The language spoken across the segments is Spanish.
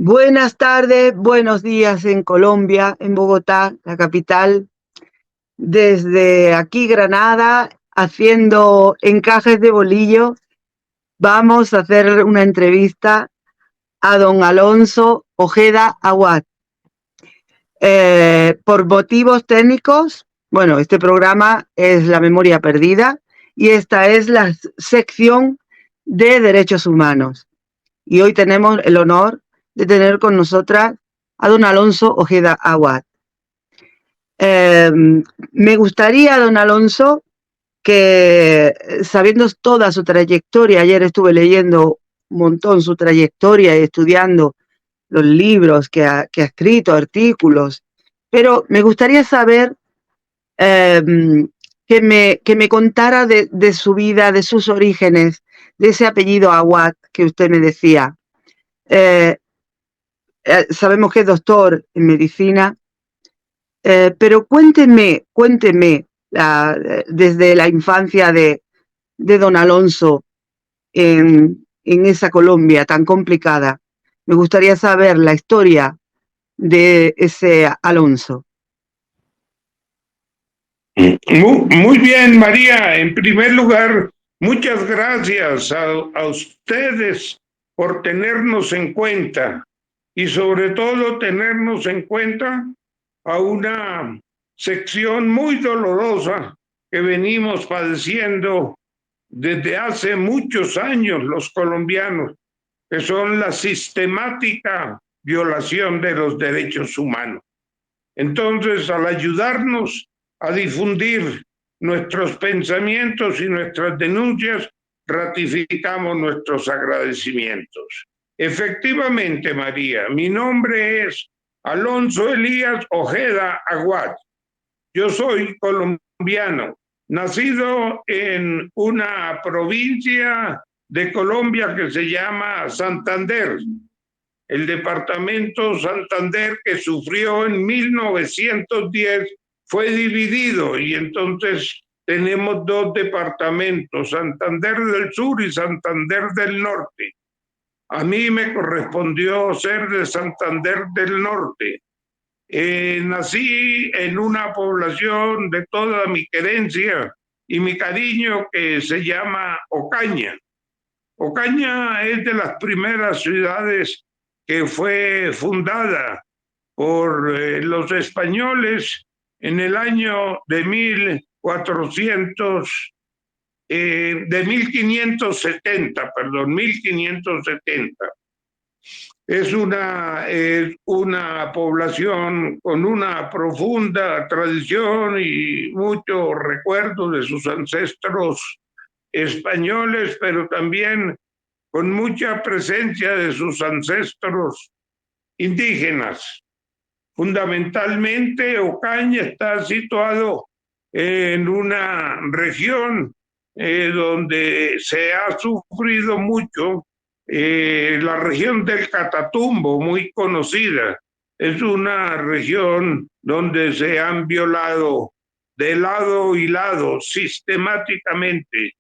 Buenas tardes, buenos días en Colombia, en Bogotá, la capital. Desde aquí, Granada, haciendo encajes de bolillo, vamos a hacer una entrevista a don Alonso Ojeda Aguad. Por motivos técnicos, bueno, este programa es La Memoria Perdida y esta es la sección de Derechos Humanos. Y hoy tenemos el honor de tener con nosotras a don Alonso Ojeda Aguad. Me gustaría, don Alonso, que sabiendo toda su trayectoria, ayer estuve leyendo un montón su trayectoria y estudiando los libros que ha escrito, artículos, pero me gustaría saber eh, que me contara de su vida, de sus orígenes, de ese apellido Aguad que usted me decía. Eh, Sabemos que es doctor en medicina, pero cuénteme desde la infancia de don Alonso en esa Colombia tan complicada. Me gustaría saber la historia de ese Alonso. Muy bien, María. En primer lugar, muchas gracias a ustedes por tenernos en cuenta y sobre todo tenernos en cuenta a una sección muy dolorosa que venimos padeciendo desde hace muchos años los colombianos, que son la sistemática violación de los derechos humanos. Entonces, al ayudarnos a difundir nuestros pensamientos y nuestras denuncias, ratificamos nuestros agradecimientos. Efectivamente, María, mi nombre es Alonso Elías Ojeda Aguad. Yo soy colombiano, nacido en una provincia de Colombia que se llama Santander, el departamento Santander, que sufrió en 1910, fue dividido y entonces tenemos dos departamentos, Santander del Sur y Santander del Norte. A mí me correspondió ser de Santander del Norte. Nací en una población de toda mi querencia y mi cariño que se llama Ocaña. Ocaña es de las primeras ciudades que fue fundada por los españoles en el año de 1570, perdón, 1570. Es una población con una profunda tradición y mucho recuerdo de sus ancestros españoles, pero también con mucha presencia de sus ancestros indígenas. Fundamentalmente, Ocaña está situado en una región donde se ha sufrido mucho, la región del Catatumbo, muy conocida. Es una región donde se han violado de lado y lado sistemáticamente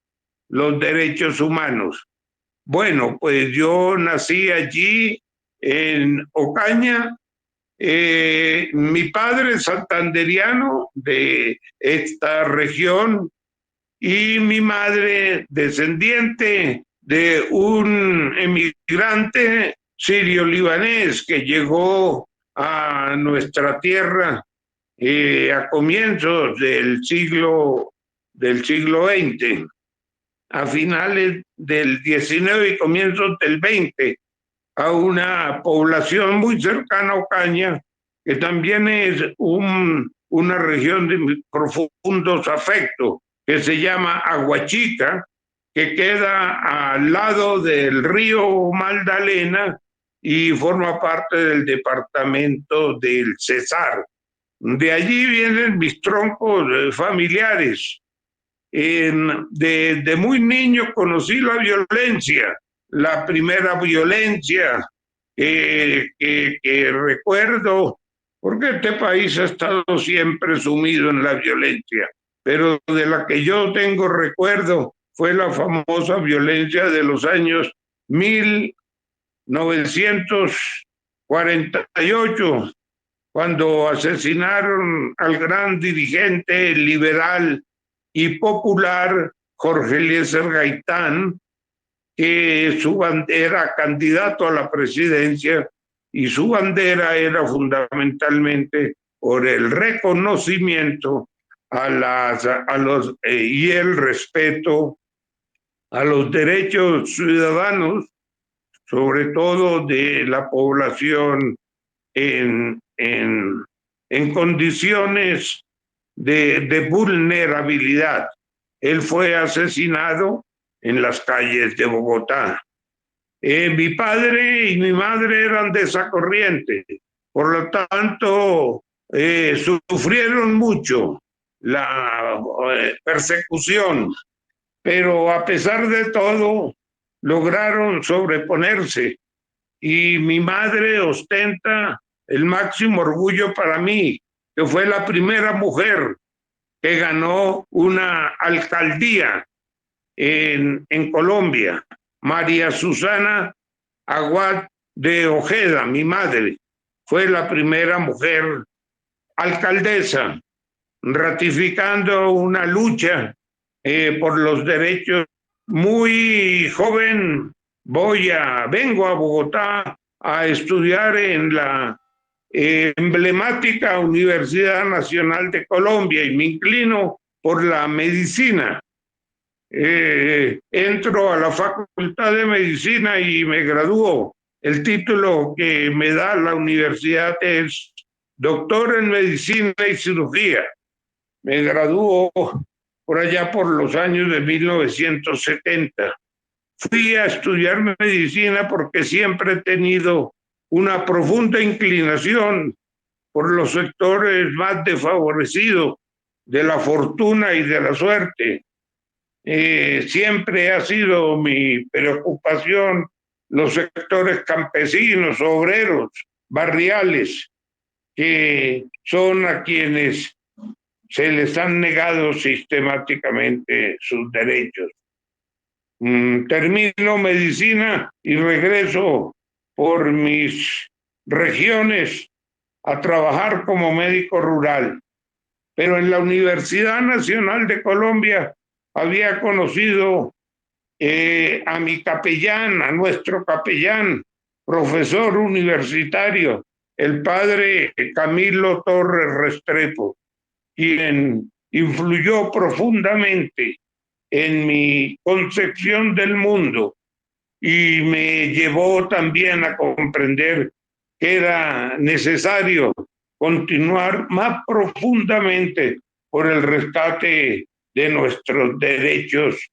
los derechos humanos. Bueno, pues yo nací allí en Ocaña. Mi padre es santanderiano de esta región y mi madre descendiente de un emigrante sirio-libanés que llegó a nuestra tierra a comienzos del siglo XX, a finales del XIX y comienzos del XX, a una población muy cercana a Ocaña, que también es una región de profundos afectos, que se llama Aguachica, que queda al lado del río Magdalena y forma parte del departamento del Cesar. De allí vienen mis troncos familiares. De muy niño conocí la violencia, la primera violencia que recuerdo, porque este país ha estado siempre sumido en la violencia, pero de la que yo tengo recuerdo fue la famosa violencia de los años 1900 48, cuando asesinaron al gran dirigente liberal y popular Jorge Eliezer Gaitán, que era candidato a la presidencia y su bandera era fundamentalmente por el reconocimiento y el respeto a los derechos ciudadanos, sobre todo de la población en condiciones de vulnerabilidad. Él fue asesinado en las calles de Bogotá. Mi padre y mi madre eran de esa corriente, por lo tanto sufrieron mucho la persecución, pero a pesar de todo lograron sobreponerse y mi madre ostenta el máximo orgullo para mí, que fue la primera mujer que ganó una alcaldía en Colombia, María Susana Aguad de Ojeda, mi madre, fue la primera mujer alcaldesa, ratificando una lucha por los derechos. Muy joven vengo a Bogotá a estudiar en la emblemática Universidad Nacional de Colombia y me inclino por la medicina. Entro a la Facultad de Medicina y me gradúo. El título que me da la universidad es doctor en medicina y cirugía. Me graduó por allá por los años de 1970. Fui a estudiar medicina porque siempre he tenido una profunda inclinación por los sectores más desfavorecidos de la fortuna y de la suerte. Siempre ha sido mi preocupación los sectores campesinos, obreros, barriales, que son a quienes se les han negado sistemáticamente sus derechos. Termino medicina y regreso por mis regiones a trabajar como médico rural. Pero en la Universidad Nacional de Colombia había conocido a mi capellán, a nuestro capellán, profesor universitario, el padre Camilo Torres Restrepo, quien influyó profundamente en mi concepción del mundo y me llevó también a comprender que era necesario continuar más profundamente por el rescate de nuestros derechos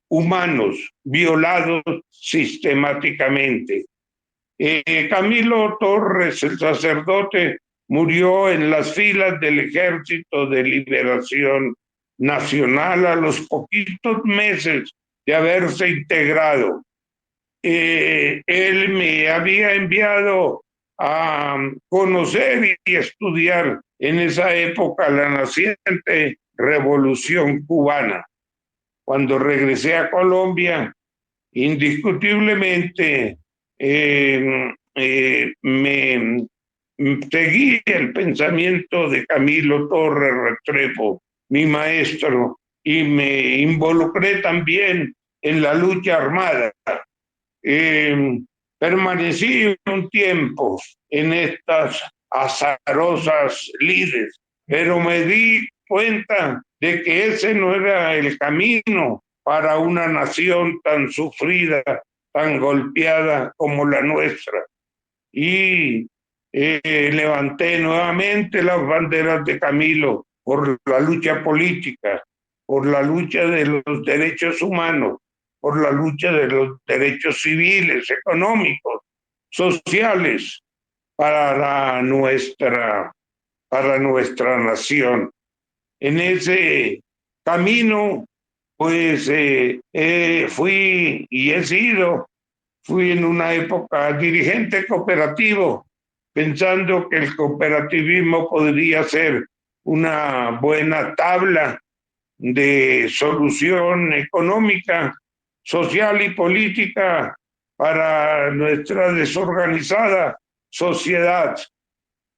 humanos violados sistemáticamente. Camilo Torres, el sacerdote, murió en las filas del Ejército de Liberación Nacional a los poquitos meses de haberse integrado. Él me había enviado a conocer y estudiar en esa época la naciente Revolución Cubana. Cuando regresé a Colombia, indiscutiblemente me seguí el pensamiento de Camilo Torres Restrepo, mi maestro, y me involucré también en la lucha armada. Permanecí un tiempo en estas azarosas lides, pero me di cuenta de que ese no era el camino para una nación tan sufrida, tan golpeada como la nuestra. Y levanté nuevamente las banderas de Camilo por la lucha política, por la lucha de los derechos humanos, por la lucha de los derechos civiles, económicos, sociales para nuestra nación. En ese camino, pues fui y he sido, fui en una época dirigente cooperativo, pensando que el cooperativismo podría ser una buena tabla de solución económica, social y política para nuestra desorganizada sociedad.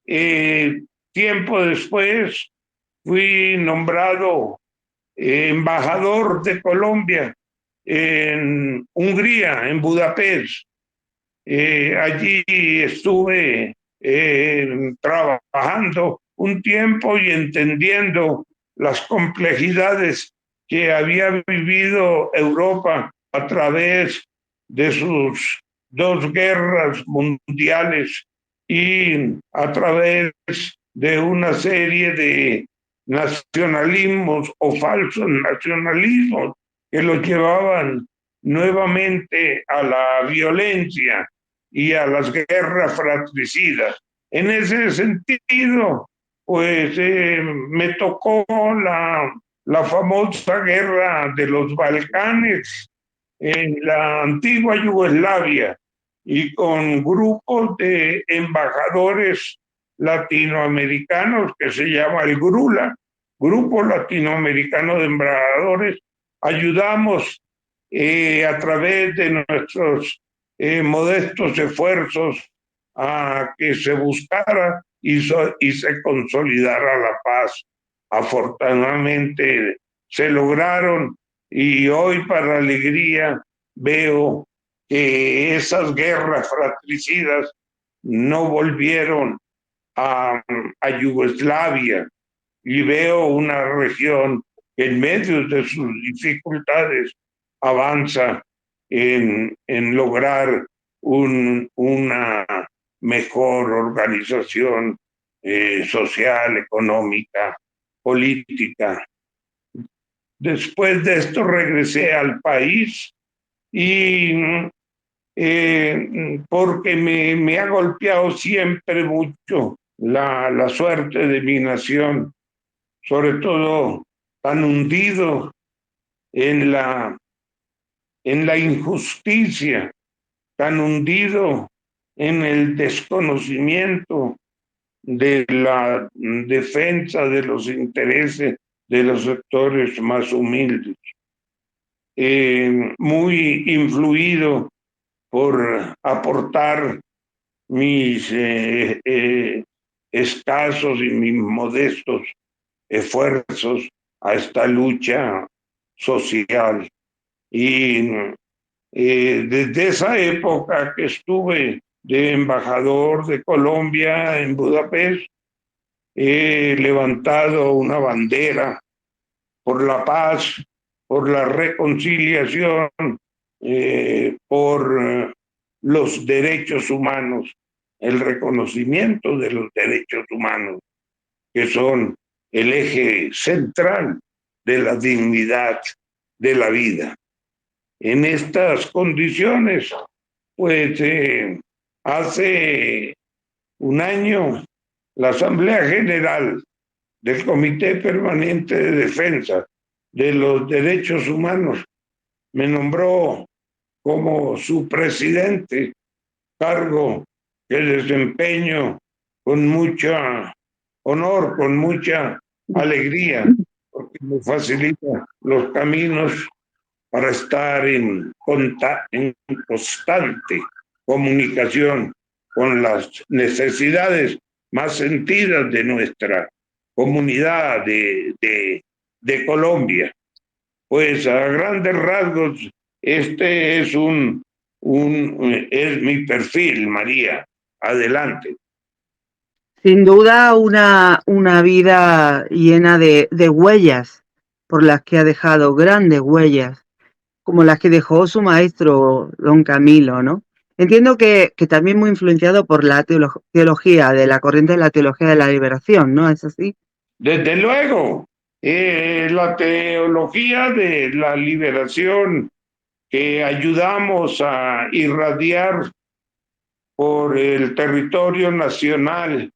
Tiempo después fui nombrado embajador de Colombia en Hungría, en Budapest. Allí estuve trabajando un tiempo y entendiendo las complejidades que había vivido Europa a través de sus dos guerras mundiales y a través de una serie de nacionalismos o falsos nacionalismos que los llevaban nuevamente a la violencia y a las guerras fratricidas. En ese sentido, pues me tocó la famosa guerra de los Balcanes en la antigua Yugoslavia y con grupos de embajadores latinoamericanos que se llama el GRULA, Grupo Latinoamericano de Embajadores, ayudamos a través de nuestros modestos esfuerzos a que se buscara y se consolidara la paz. Afortunadamente se lograron y hoy, para alegría, veo que esas guerras fratricidas no volvieron a Yugoslavia y veo una región que en medio de sus dificultades avanza en lograr una mejor organización social, económica, política. Después de esto regresé al país y porque me ha golpeado siempre mucho la suerte de mi nación, sobre todo tan hundido en la injusticia, tan hundido en el desconocimiento de la defensa de los intereses de los sectores más humildes, muy influido por aportar mis escasos y mis modestos esfuerzos a esta lucha social. Y desde esa época que estuve de embajador de Colombia en Budapest, he levantado una bandera por la paz, por la reconciliación, por los derechos humanos, el reconocimiento de los derechos humanos, que son el eje central de la dignidad de la vida. En estas condiciones, pues hace un año la Asamblea General del Comité Permanente de Defensa de los Derechos Humanos me nombró como su presidente, cargo que desempeño con mucha honor, con mucha alegría, porque me facilita los caminos para estar en constante comunicación con las necesidades más sentidas de nuestra comunidad de Colombia. Pues a grandes rasgos, este es es mi perfil, María. Adelante. Sin duda una vida llena de huellas, por las que ha dejado grandes huellas, como las que dejó su maestro, don Camilo, ¿no? Entiendo que también muy influenciado por la teología, de la corriente de la teología de la liberación, ¿no? ¿Es así? Desde luego, la teología de la liberación que ayudamos a irradiar por el territorio nacional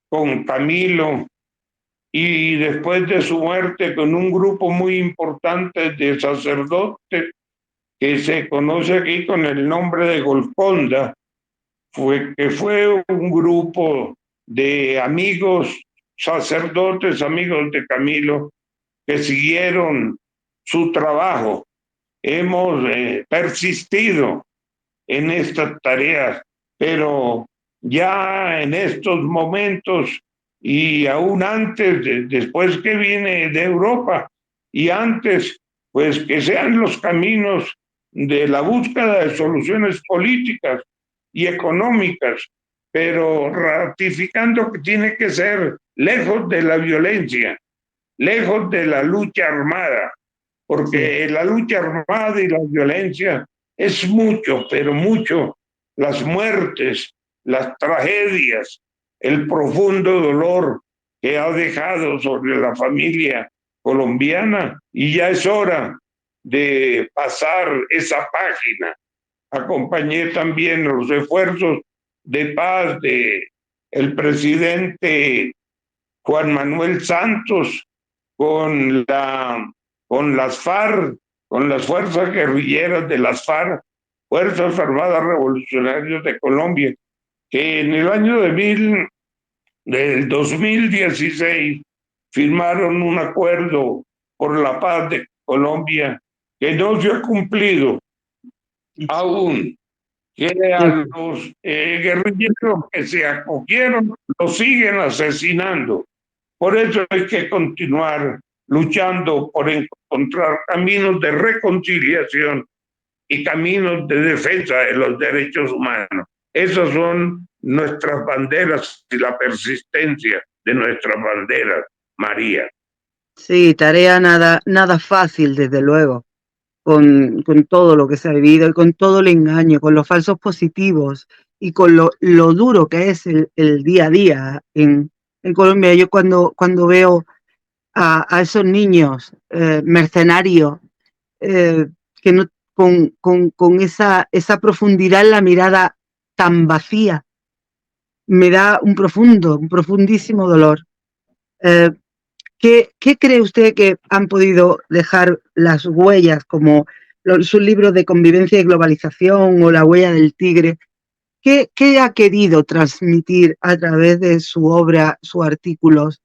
con Camilo y después de su muerte con un grupo muy importante de sacerdotes que se conoce aquí con el nombre de Golconda, que fue un grupo de amigos, sacerdotes, amigos de Camilo, que siguieron su trabajo. Hemos persistido en estas tareas, pero ya en estos momentos y aún antes, después que viene de Europa y antes, pues que sean los caminos de la búsqueda de soluciones políticas y económicas, pero ratificando que tiene que ser lejos de la violencia, lejos de la lucha armada, porque sí, la lucha armada y la violencia es mucho, pero mucho, las muertes, las tragedias, el profundo dolor que ha dejado sobre la familia colombiana, y ya es hora de pasar esa página. Acompañé también los esfuerzos de paz de el presidente Juan Manuel Santos con las FARC, con las fuerzas guerrilleras de las FARC, Fuerzas Armadas Revolucionarias de Colombia, que en el año del 2016 firmaron un acuerdo por la paz de Colombia que no se ha cumplido aún, que a los guerrilleros que se acogieron los siguen asesinando. Por eso hay que continuar luchando por encontrar caminos de reconciliación y caminos de defensa de los derechos humanos. Esas son nuestras banderas y la persistencia de nuestras banderas, María. Sí, tarea nada fácil, desde luego, con todo lo que se ha vivido y con todo el engaño, con los falsos positivos y con lo duro que es el día a día en Colombia. Yo cuando veo a esos niños mercenarios que no, con esa profundidad en la mirada tan vacía, me da un profundísimo dolor. Eh, ¿Qué cree usted que han podido dejar las huellas, como sus libros de Convivencia y Globalización o La huella del tigre? ¿Qué ha querido transmitir a través de su obra, sus artículos?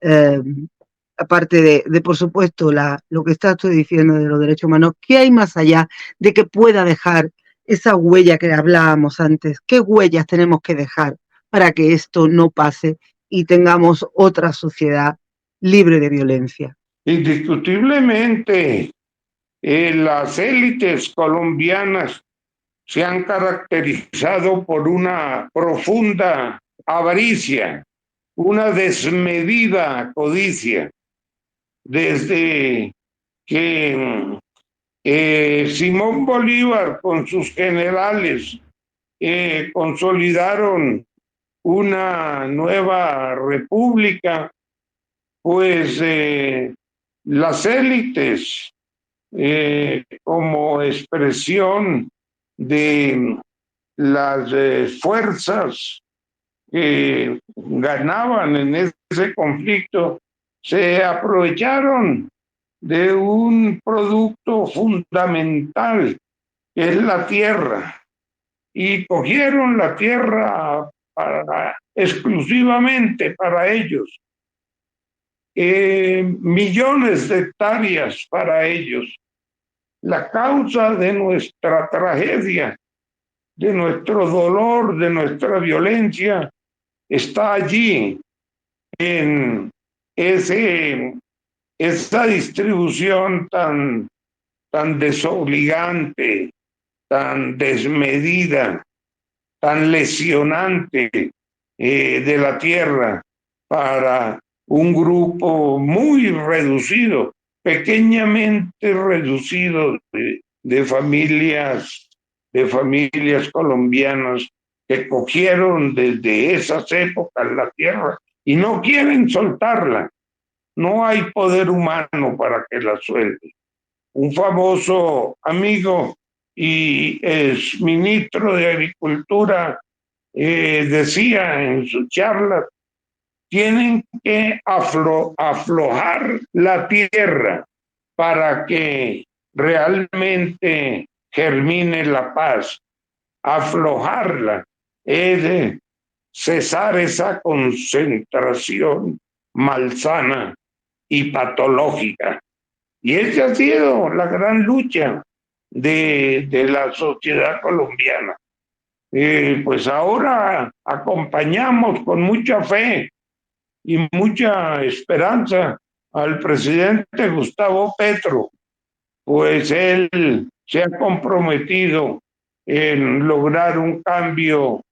Eh, Aparte por supuesto, lo que está usted diciendo de los derechos humanos, ¿qué hay más allá de que pueda dejar esa huella que hablábamos antes? ¿Qué huellas tenemos que dejar para que esto no pase y tengamos otra sociedad libre de violencia? Indiscutiblemente, las élites colombianas se han caracterizado por una profunda avaricia, una desmedida codicia, desde que Simón Bolívar con sus generales consolidaron una nueva república, pues las élites como expresión de las fuerzas que ganaban en ese conflicto se aprovecharon de un producto fundamental que es la tierra y cogieron la tierra exclusivamente para ellos, millones de hectáreas para ellos. La causa de nuestra tragedia, de nuestro dolor, de nuestra violencia, está allí, en esa distribución tan desobligante, tan desmedida, tan lesionante de la tierra para un grupo muy reducido, pequeñamente reducido de familias colombianas que cogieron desde esas épocas la tierra y no quieren soltarla. No hay poder humano para que la suelte. Un famoso amigo y ex ministro de Agricultura decía en su charla: tienen que aflojar la tierra para que realmente germine la paz. Aflojarla es cesar esa concentración malsana y patológica. Y esa ha sido la gran lucha de la sociedad colombiana. Pues ahora acompañamos con mucha fe y mucha esperanza al presidente Gustavo Petro, pues él se ha comprometido en lograr un cambio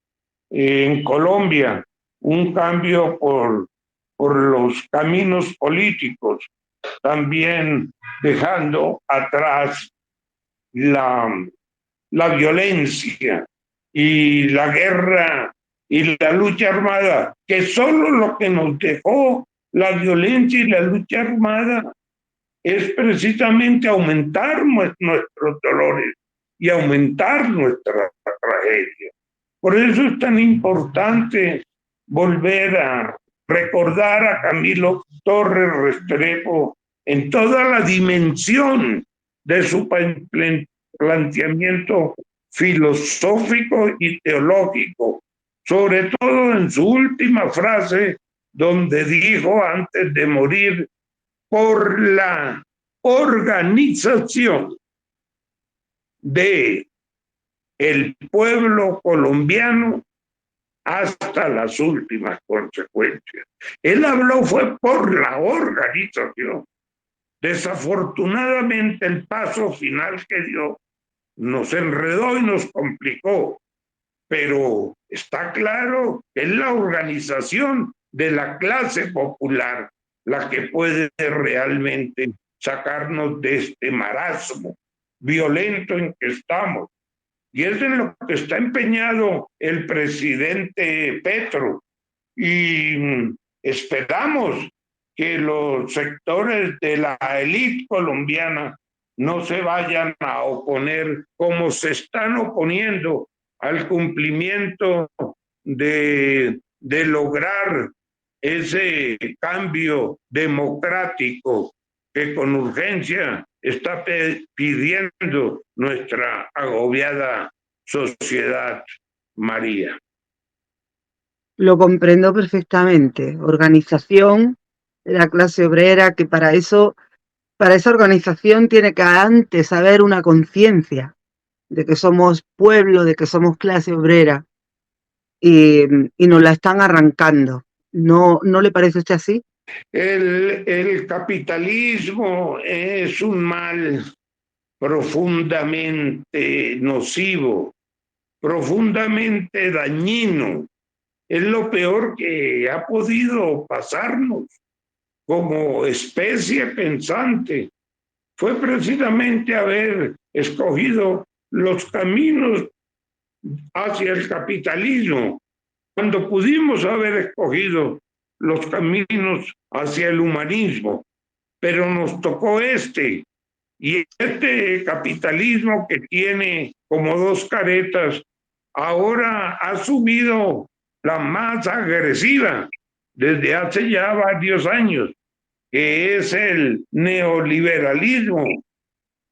en Colombia, un cambio por los caminos políticos, también dejando atrás la, la violencia y la guerra y la lucha armada, que solo lo que nos dejó la violencia y la lucha armada es precisamente aumentar nuestros dolores y aumentar nuestra tragedia. Por eso es tan importante volver a recordar a Camilo Torres Restrepo en toda la dimensión de su planteamiento filosófico y teológico, sobre todo en su última frase, donde dijo antes de morir: por la organización de el pueblo colombiano hasta las últimas consecuencias. Él habló fue por la organización. Desafortunadamente el paso final que dio nos enredó y nos complicó, pero está claro que es la organización de la clase popular la que puede realmente sacarnos de este marasmo violento en que estamos. Y es en lo que está empeñado el presidente Petro. Y esperamos que los sectores de la élite colombiana no se vayan a oponer como se están oponiendo al cumplimiento de lograr ese cambio democrático que con urgencia está pidiendo nuestra agobiada sociedad, María. Lo comprendo perfectamente. Organización de la clase obrera, que para esa organización tiene que antes haber una conciencia de que somos pueblo, de que somos clase obrera, y nos la están arrancando. ¿No le parece a usted así? El capitalismo es un mal profundamente nocivo, profundamente dañino. Es lo peor que ha podido pasarnos como especie pensante. Fue precisamente haber escogido los caminos hacia el capitalismo, cuando pudimos haber escogido los caminos hacia el humanismo, pero nos tocó y este capitalismo que tiene como dos caretas, ahora ha asumido la más agresiva desde hace ya varios años, que es el neoliberalismo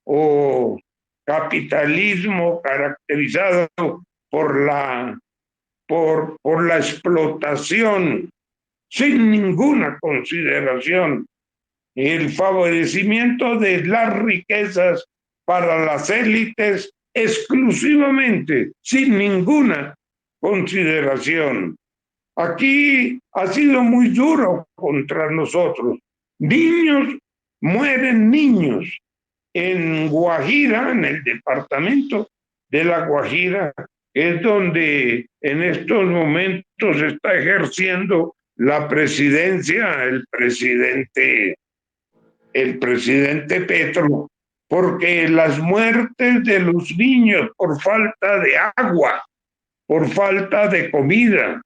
o capitalismo caracterizado por por la explotación sin ninguna consideración, el favorecimiento de las riquezas para las élites exclusivamente, sin ninguna consideración. Aquí ha sido muy duro contra nosotros. Niños, mueren niños. En Guajira, en el departamento de La Guajira, es donde en estos momentos está ejerciendo la presidencia el presidente Petro, porque las muertes de los niños por falta de agua, por falta de comida,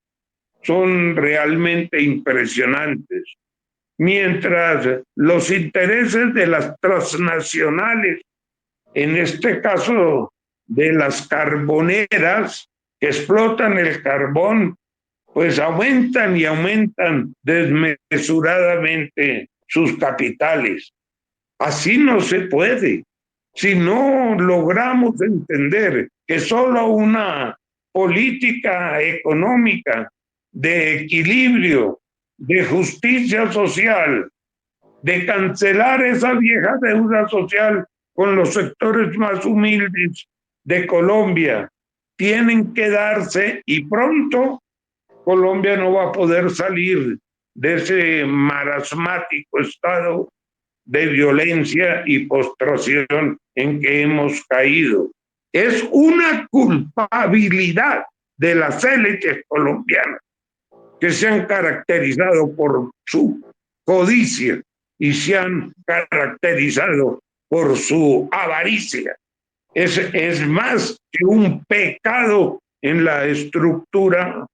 son realmente impresionantes. Mientras los intereses de las transnacionales, en este caso de las carboneras que explotan el carbón, pues aumentan y aumentan desmesuradamente sus capitales. Así no se puede. Si no logramos entender que solo una política económica de equilibrio, de justicia social, de cancelar esa vieja deuda social con los sectores más humildes de Colombia, tienen que darse y pronto Colombia no va a poder salir de ese marasmático estado de violencia y postración en que hemos caído. Es una culpabilidad de las élites colombianas que se han caracterizado por su codicia y se han caracterizado por su avaricia. Es más que un pecado en la estructura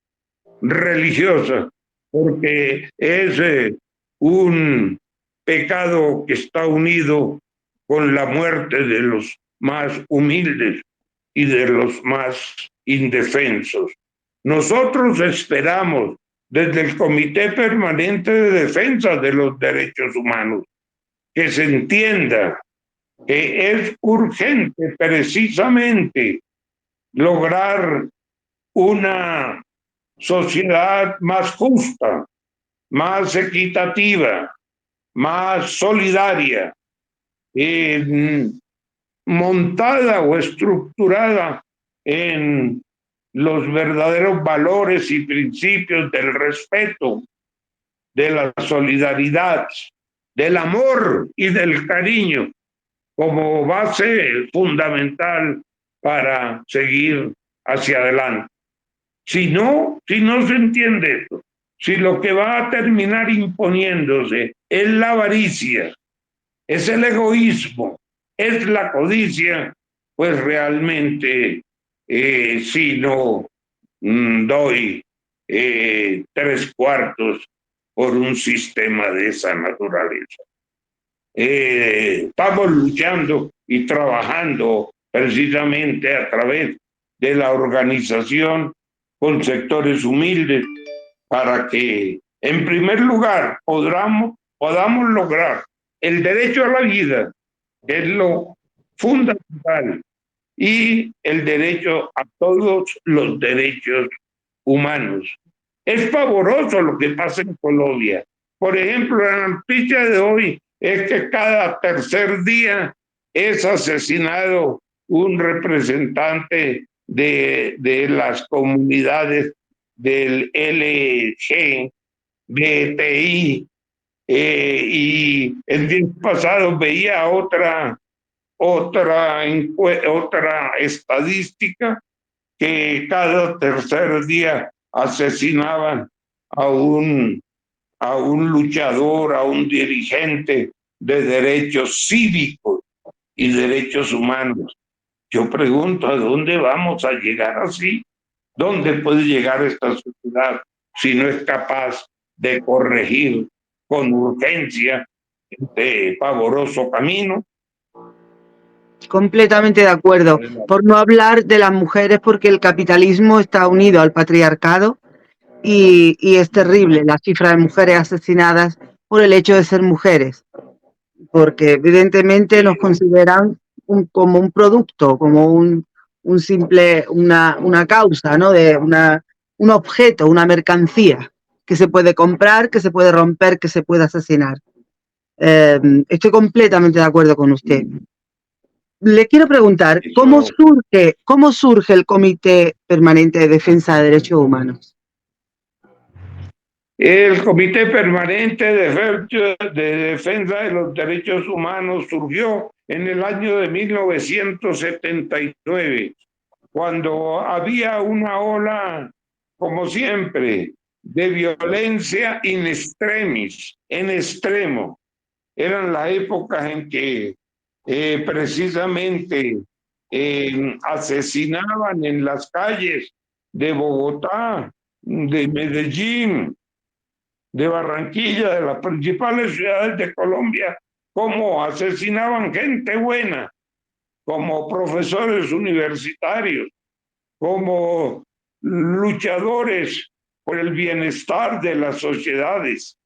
religiosa, porque es un pecado que está unido con la muerte de los más humildes y de los más indefensos. Nosotros esperamos desde el Comité Permanente de Defensa de los Derechos Humanos que se entienda que es urgente precisamente lograr una sociedad más justa, más equitativa, más solidaria, montada o estructurada en los verdaderos valores y principios del respeto, de la solidaridad, del amor y del cariño como base fundamental para seguir hacia adelante. Si no se entiende esto, si lo que va a terminar imponiéndose es la avaricia, es el egoísmo, es la codicia, pues realmente si no doy 3/4 por un sistema de esa naturaleza. Estamos luchando y trabajando precisamente a través de la organización con sectores humildes para que, en primer lugar, podamos lograr el derecho a la vida, que es lo fundamental, y el derecho a todos los derechos humanos. Es pavoroso lo que pasa en Colombia. Por ejemplo, la noticia de hoy es que cada tercer día es asesinado un representante de las comunidades del LGBTI. Y el día pasado veía otra estadística que cada tercer día asesinaban a a un luchador, a un dirigente de derechos cívicos y derechos humanos. Yo pregunto, ¿a dónde vamos a llegar así? ¿Dónde puede llegar esta sociedad si no es capaz de corregir con urgencia este pavoroso camino? Completamente de acuerdo. Por no hablar de las mujeres, porque el capitalismo está unido al patriarcado y es terrible la cifra de mujeres asesinadas por el hecho de ser mujeres, porque evidentemente nos consideran como un producto, como un simple, una causa, ¿no? De un objeto, una mercancía que se puede comprar, que se puede romper, que se puede asesinar. Estoy completamente de acuerdo con usted. Le quiero preguntar, ¿cómo surge el Comité Permanente de Defensa de Derechos Humanos? El Comité Permanente de Defensa de los Derechos Humanos surgió en el año de 1979, cuando había una ola, como siempre, de violencia in extremis, en extremo. Eran las épocas en que precisamente asesinaban en las calles de Bogotá, de Medellín, de Barranquilla, de las principales ciudades de Colombia, como asesinaban gente buena, como profesores universitarios, como luchadores por el bienestar de las sociedades.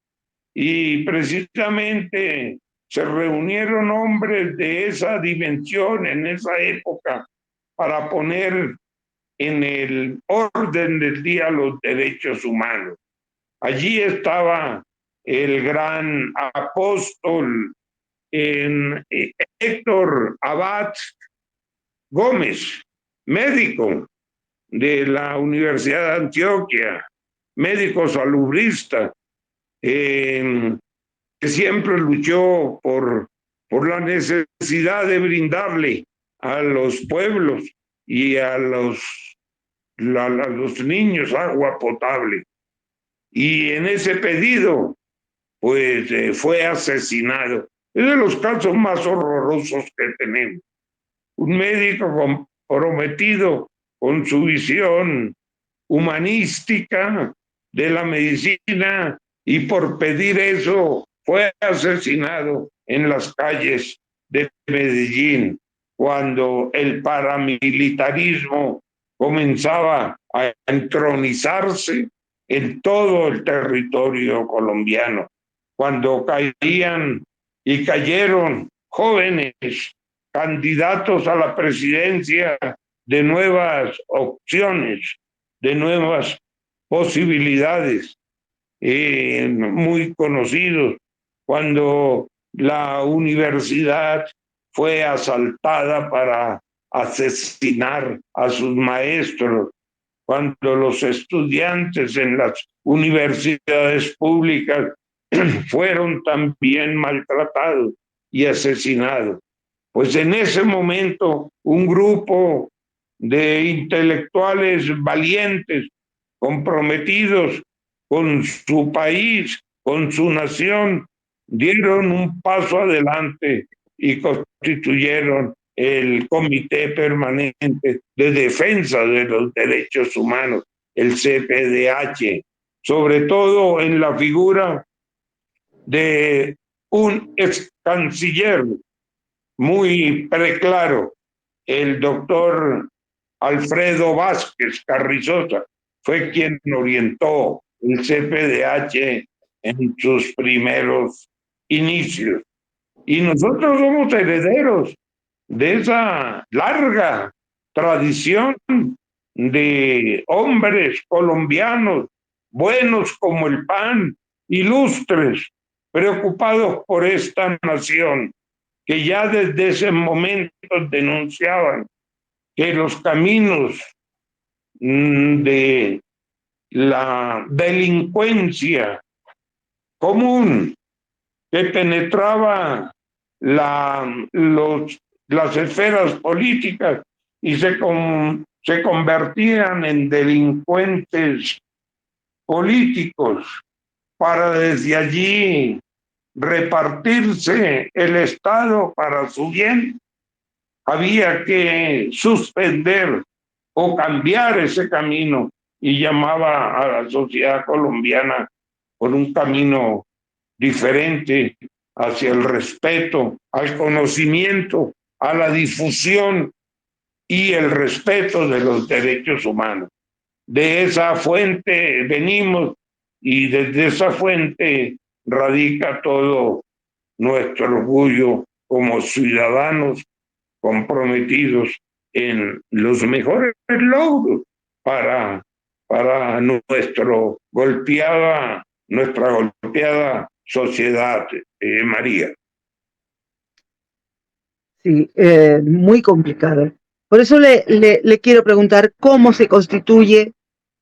Y precisamente se reunieron hombres de esa dimensión en esa época para poner en el orden del día los derechos humanos. Allí estaba el gran apóstol Héctor Abad Gómez, médico, de la Universidad de Antioquia, médico salubrista, que siempre luchó por la necesidad de brindarle a los pueblos y a los niños agua potable. Y en ese pedido, pues fue asesinado. Es de los casos más horrorosos que tenemos. Un médico comprometido con su visión humanística de la medicina y por pedir eso fue asesinado en las calles de Medellín cuando el paramilitarismo comenzaba a entronizarse en todo el territorio colombiano, cuando caían y cayeron jóvenes candidatos a la presidencia de nuevas opciones, de nuevas posibilidades, muy conocidos, cuando la universidad fue asaltada para asesinar a sus maestros, cuando los estudiantes en las universidades públicas fueron también maltratados y asesinados. Pues en ese momento un grupo de intelectuales valientes, comprometidos con su país, con su nación, dieron un paso adelante y constituyeron el Comité Permanente de Defensa de los Derechos Humanos, el CPDH, sobre todo en la figura de un ex canciller muy preclaro, el doctor Alfredo Vázquez Carrizosa, fue quien orientó el CPDH en sus primeros inicios. Y nosotros somos herederos de esa larga tradición de hombres colombianos, buenos como el pan, ilustres, preocupados por esta nación, que ya desde ese momento denunciaban que los caminos de la delincuencia común que penetraba las esferas políticas y se convertían en delincuentes políticos para desde allí repartirse el Estado para su bien, había que suspender o cambiar ese camino y llamaba a la sociedad colombiana por un camino diferente hacia el respeto, al conocimiento, a la difusión y el respeto de los derechos humanos. De esa fuente venimos y desde esa fuente radica todo nuestro orgullo como ciudadanos comprometidos en los mejores logros para, para nuestra golpeada sociedad, María. Sí, muy complicado. Por eso le quiero preguntar cómo se constituye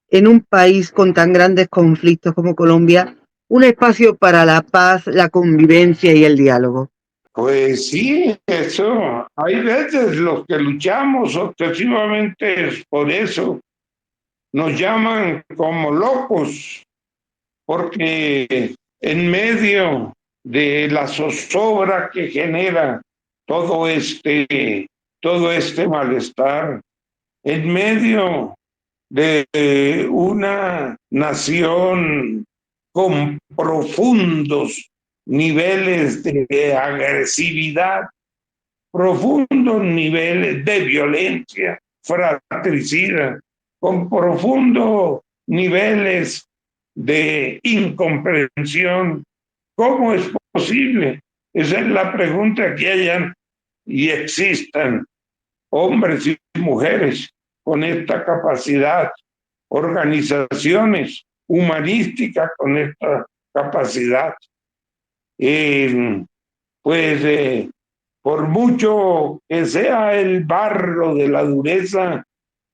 en un país con tan grandes conflictos como Colombia un espacio para la paz, la convivencia y el diálogo. Pues sí, eso. Hay veces los que luchamos obsesivamente por eso nos llaman como locos, porque en medio de la zozobra que genera todo todo este malestar, en medio de una nación con profundos niveles de agresividad, profundos niveles de violencia fratricida, con profundos niveles de incomprensión. ¿Cómo es posible? Esa es la pregunta, que hayan y existan hombres y mujeres con esta capacidad, organizaciones humanísticas con esta capacidad. Por mucho que sea el barro de la dureza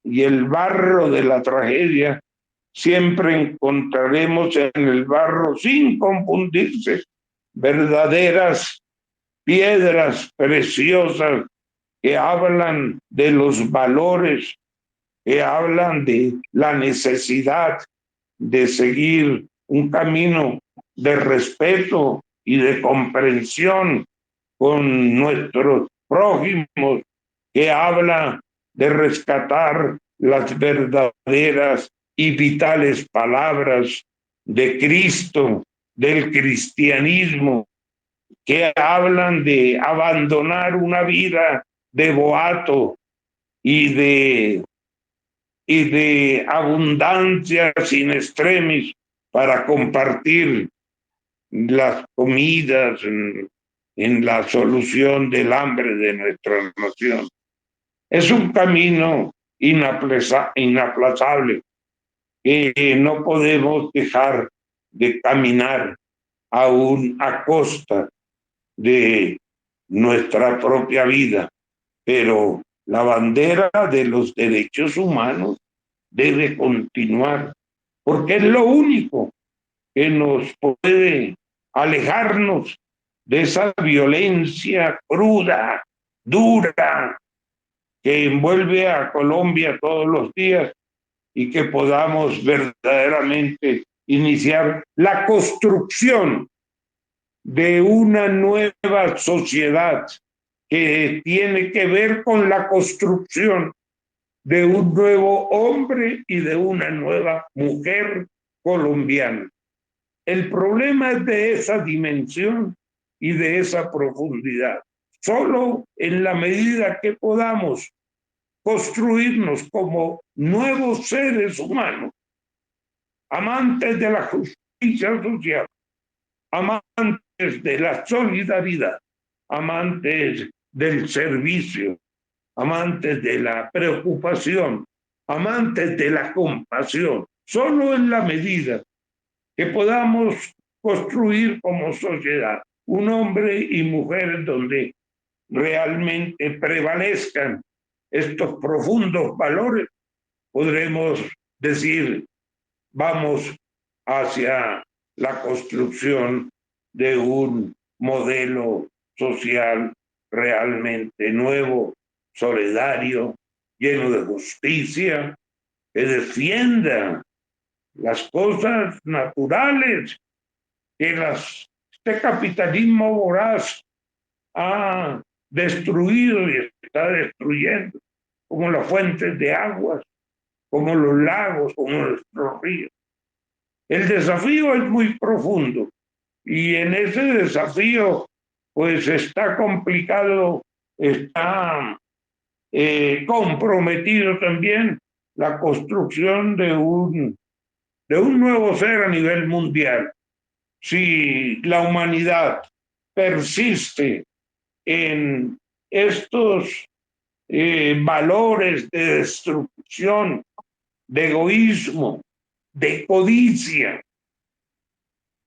y el barro de la tragedia, siempre encontraremos en el barro, sin confundirse, verdaderas piedras preciosas que hablan de los valores, que hablan de la necesidad de seguir un camino de respeto y de comprensión con nuestros prójimos, que habla de rescatar las verdaderas y vitales palabras de Cristo, del cristianismo, que hablan de abandonar una vida de boato y de abundancia sin extremis para compartir las comidas en la solución del hambre de nuestra nación. Es un camino inaplazable que no podemos dejar de caminar aún a costa de nuestra propia vida, pero la bandera de los derechos humanos debe continuar, porque es lo único que nos puede alejarnos de esa violencia cruda, dura, que envuelve a Colombia todos los días, y que podamos verdaderamente iniciar la construcción de una nueva sociedad que tiene que ver con la construcción de un nuevo hombre y de una nueva mujer colombiana. El problema es de esa dimensión y de esa profundidad. Solo en la medida que podamos construirnos como nuevos seres humanos, amantes de la justicia social, amantes de la solidaridad, amantes del servicio, amantes de la preocupación, amantes de la compasión. Solo en la medida que podamos construir como sociedad un hombre y mujer donde realmente prevalezcan estos profundos valores, podremos decir, vamos hacia la construcción de un modelo social realmente nuevo, solidario, lleno de justicia, que defienda las cosas naturales que este capitalismo voraz ha destruido y está destruyendo, como las fuentes de aguas, como los lagos, como nuestros ríos. El desafío es muy profundo y en ese desafío pues está complicado, está comprometido también la construcción de un nuevo ser a nivel mundial. Si la humanidad persiste en estos valores de destrucción, de egoísmo, de codicia,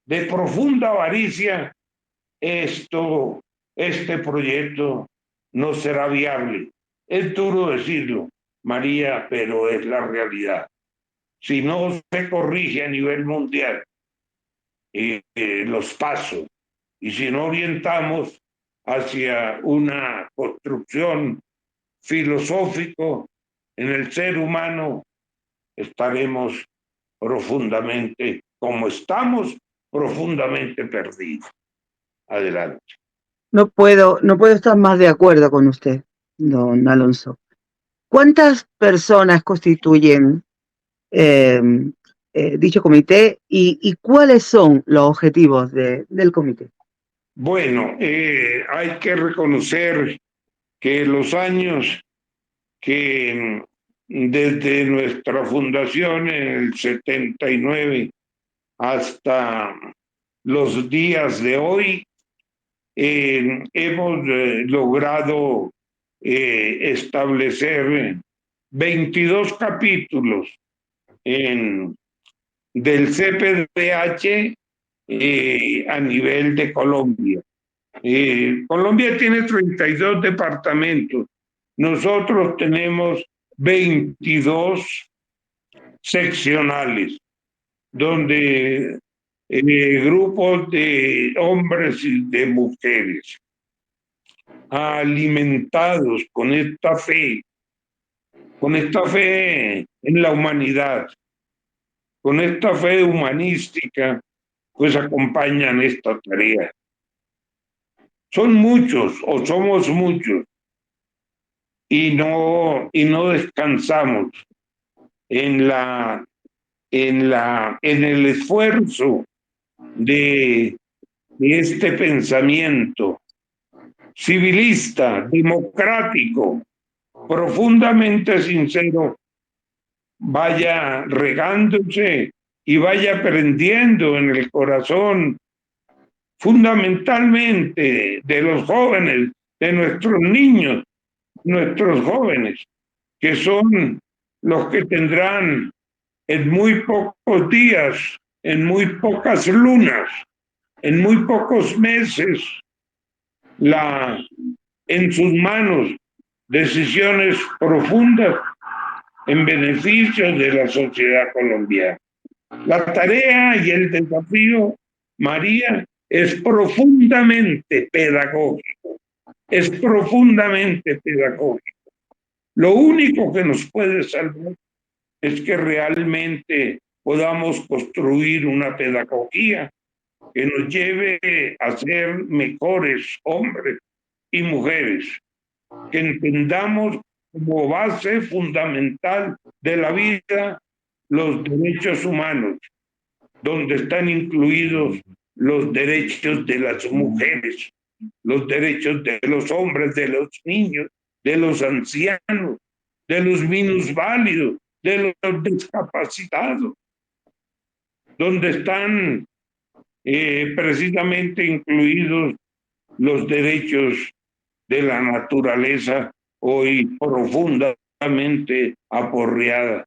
de profunda avaricia, este proyecto no será viable. Es duro decirlo, María, pero es la realidad. Si no se corrige a nivel mundial los pasos, y si no orientamos hacia una construcción filosófico en el ser humano, estaremos profundamente, como estamos, profundamente perdidos. Adelante. No puedo estar más de acuerdo con usted, don Alonso. ¿Cuántas personas constituyen dicho comité y cuáles son los objetivos del comité? Bueno, hay que reconocer que los años que desde nuestra fundación en el 79 hasta los días de hoy, hemos logrado establecer 22 capítulos del CPDH a nivel de Colombia. Colombia tiene 32 departamentos. Nosotros tenemos 22 seccionales, donde grupos de hombres y de mujeres, alimentados con esta fe en la humanidad, con esta fe humanística, pues acompañan esta tarea. Son muchos o somos muchos y no descansamos en el esfuerzo de este pensamiento civilista, democrático, profundamente sincero, vaya regándose y vaya aprendiendo en el corazón, fundamentalmente de los jóvenes, de nuestros niños, nuestros jóvenes, que son los que tendrán en muy pocos días, en muy pocas lunas, en muy pocos meses, en sus manos decisiones profundas en beneficio de la sociedad colombiana. La tarea y el desafío, María, es profundamente pedagógico, es profundamente pedagógico. Lo único que nos puede salvar es que realmente podamos construir una pedagogía que nos lleve a ser mejores hombres y mujeres, que entendamos como base fundamental de la vida los derechos humanos, donde están incluidos los derechos de las mujeres, los derechos de los hombres, de los niños, de los ancianos, de los minusválidos, de los discapacitados, donde están precisamente incluidos los derechos de la naturaleza hoy profundamente aporreada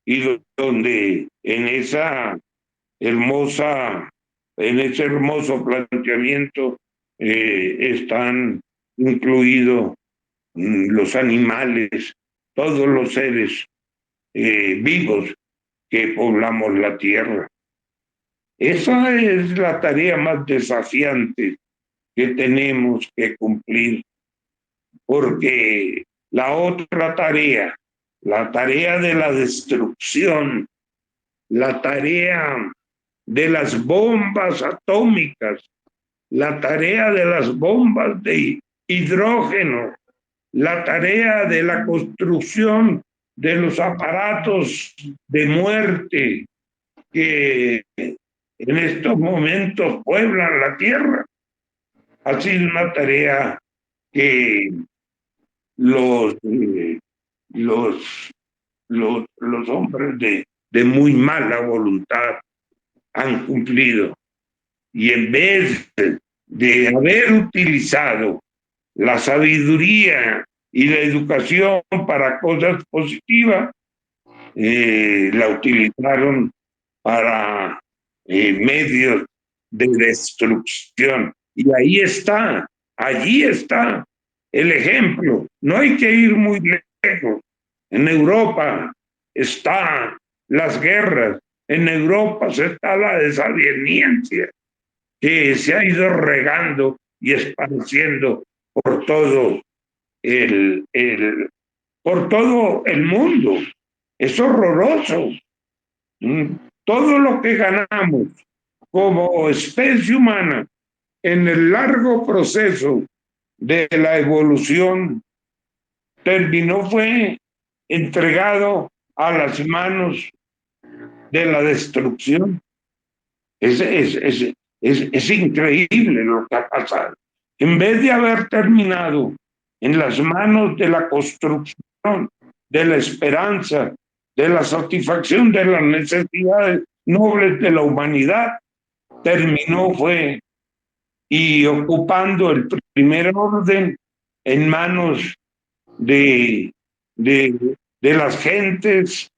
y donde en ese hermoso planteamiento están incluidos los animales, todos los seres vivos que poblamos la tierra. Esa es la tarea más desafiante que tenemos que cumplir, porque la otra tarea, la tarea de la destrucción, la tarea de las bombas atómicas, la tarea de las bombas de hidrógeno, la tarea de la construcción de los aparatos de muerte que en estos momentos pueblan la tierra, ha sido una tarea que los hombres de muy mala voluntad han cumplido. Y en vez de haber utilizado la sabiduría y la educación para cosas positivas, la utilizaron para medios de destrucción. Y allí está el ejemplo. No hay que ir muy lejos. En Europa están las guerras, en Europa está la desaveniencia que se ha ido regando y esparciendo por todo por todo el mundo. Es horroroso. Todo lo que ganamos como especie humana en el largo proceso de la evolución fue entregado a las manos de la destrucción. Es increíble lo que ha pasado. En vez de haber terminado en las manos de la construcción, de la esperanza, de la satisfacción de las necesidades nobles de la humanidad, terminó y ocupando el primer orden en manos de las gentes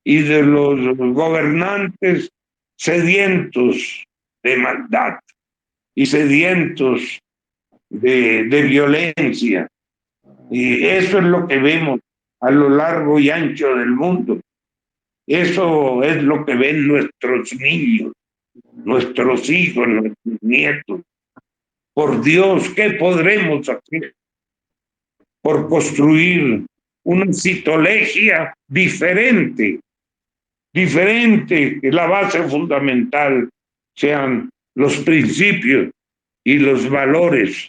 y de los gobernantes sedientos de maldad y sedientos de violencia. Y eso es lo que vemos a lo largo y ancho del mundo. Eso es lo que ven nuestros niños, nuestros hijos, nuestros nietos. Por Dios, ¿qué podremos hacer por construir una citolegia diferente? Diferente, que la base fundamental sean los principios y los valores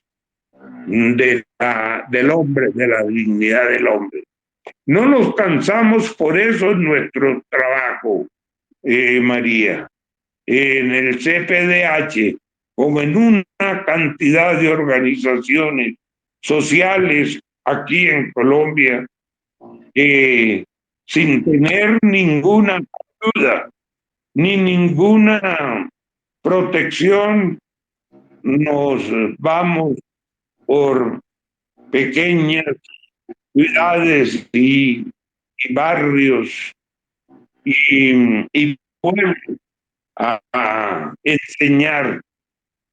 del hombre, de la dignidad del hombre. No nos cansamos por eso en nuestro trabajo, María, en el CPDH, como en una cantidad de organizaciones sociales aquí en Colombia, sin tener ninguna ayuda ni ninguna protección, nos vamos por pequeñas ciudades y barrios y pueblos a enseñar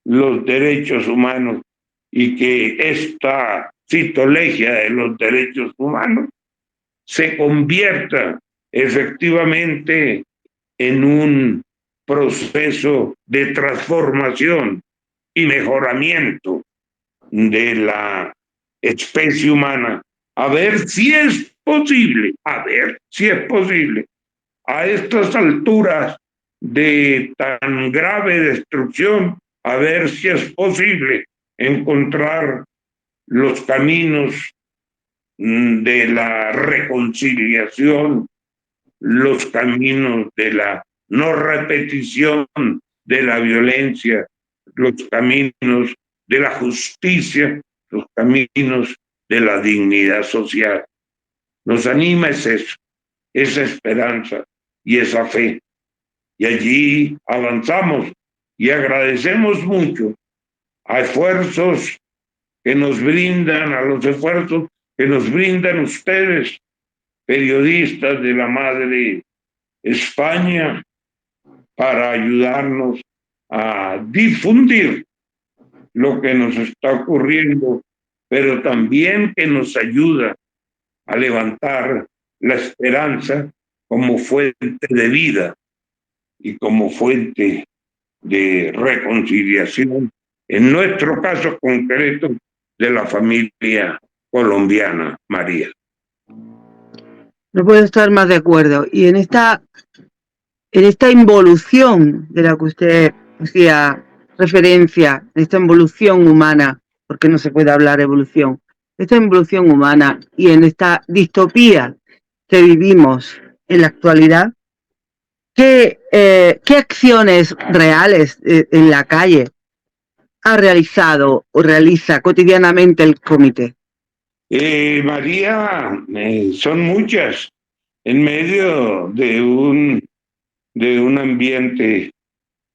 los derechos humanos y que esta citolegia de los derechos humanos se convierta efectivamente en un proceso de transformación y mejoramiento de la especie humana, a ver si es posible, a ver si es posible, a estas alturas de tan grave destrucción, a ver si es posible encontrar los caminos de la reconciliación, los caminos de la no repetición de la violencia, los caminos de la justicia, los caminos de la dignidad social. Nos anima es eso, esa esperanza y esa fe. Y allí avanzamos y agradecemos mucho a esfuerzos que nos brindan, a los esfuerzos que nos brindan ustedes, periodistas de la madre España, para ayudarnos a difundir lo que nos está ocurriendo, pero también que nos ayuda a levantar la esperanza como fuente de vida y como fuente de reconciliación, en nuestro caso concreto, de la familia colombiana, María. No puedo estar más de acuerdo. Y en esta involución de la que usted hacía referencia, en esta involución humana, porque no se puede hablar de evolución, esta involución humana y en esta distopía que vivimos en la actualidad, ¿qué acciones reales en la calle ha realizado o realiza cotidianamente el comité? María, son muchas en medio de un ambiente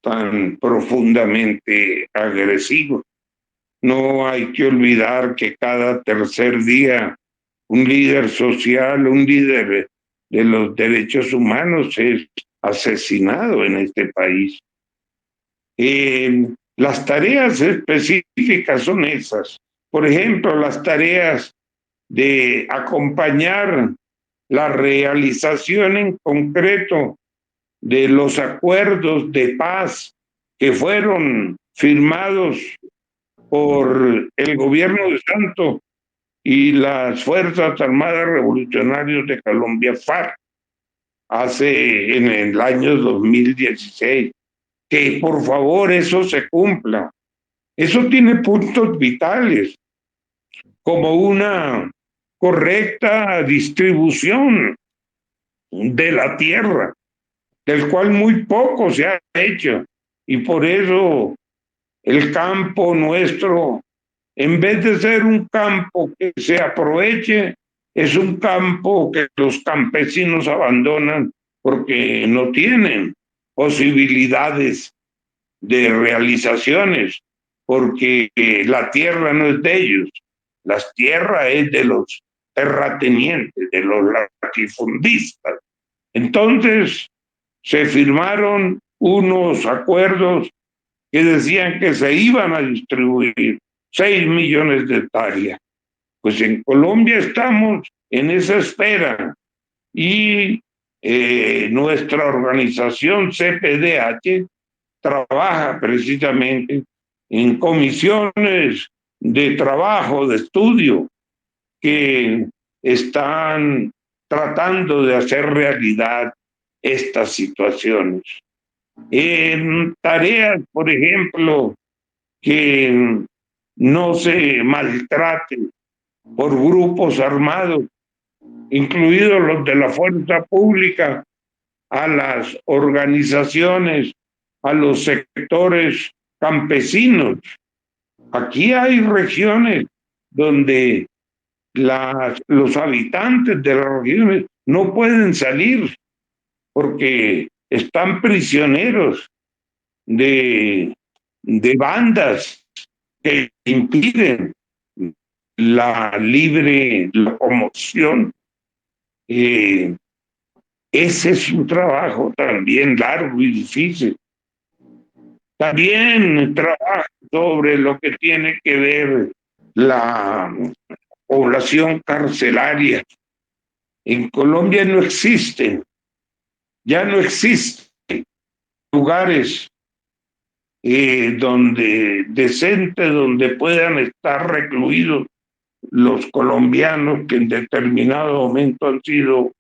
tan profundamente agresivo. No hay que olvidar que cada tercer día un líder social, un líder de los derechos humanos es asesinado en este país. Las tareas específicas son esas. Por ejemplo, las tareas de acompañar la realización en concreto de los acuerdos de paz que fueron firmados por el gobierno de Santos y las Fuerzas Armadas Revolucionarias de Colombia, FARC, en el año 2016. Que por favor eso se cumpla. Eso tiene puntos vitales, como una correcta distribución de la tierra, del cual muy poco se ha hecho. Y por eso el campo nuestro, en vez de ser un campo que se aproveche, es un campo que los campesinos abandonan porque no tienen posibilidades de realizaciones, porque la tierra no es de ellos, la tierra es de los terratenientes, de los latifundistas. Entonces se firmaron unos acuerdos que decían que se iban a distribuir 6 millones de hectáreas. Pues en Colombia estamos en esa espera. Y nuestra organización CPDH trabaja precisamente en comisiones de trabajo, de estudio, que están tratando de hacer realidad estas situaciones. En tareas, por ejemplo, que no se maltraten por grupos armados, incluidos los de la fuerza pública, a las organizaciones, a los sectores campesinos. Aquí hay regiones donde los habitantes de las regiones no pueden salir porque están prisioneros de bandas que impiden la libre locomoción. Ese es un trabajo también largo y difícil. También trabajo sobre lo que tiene que ver la población carcelaria. En Colombia no existen, ya no existen lugares decentes donde puedan estar recluidos los colombianos que en determinado momento han sido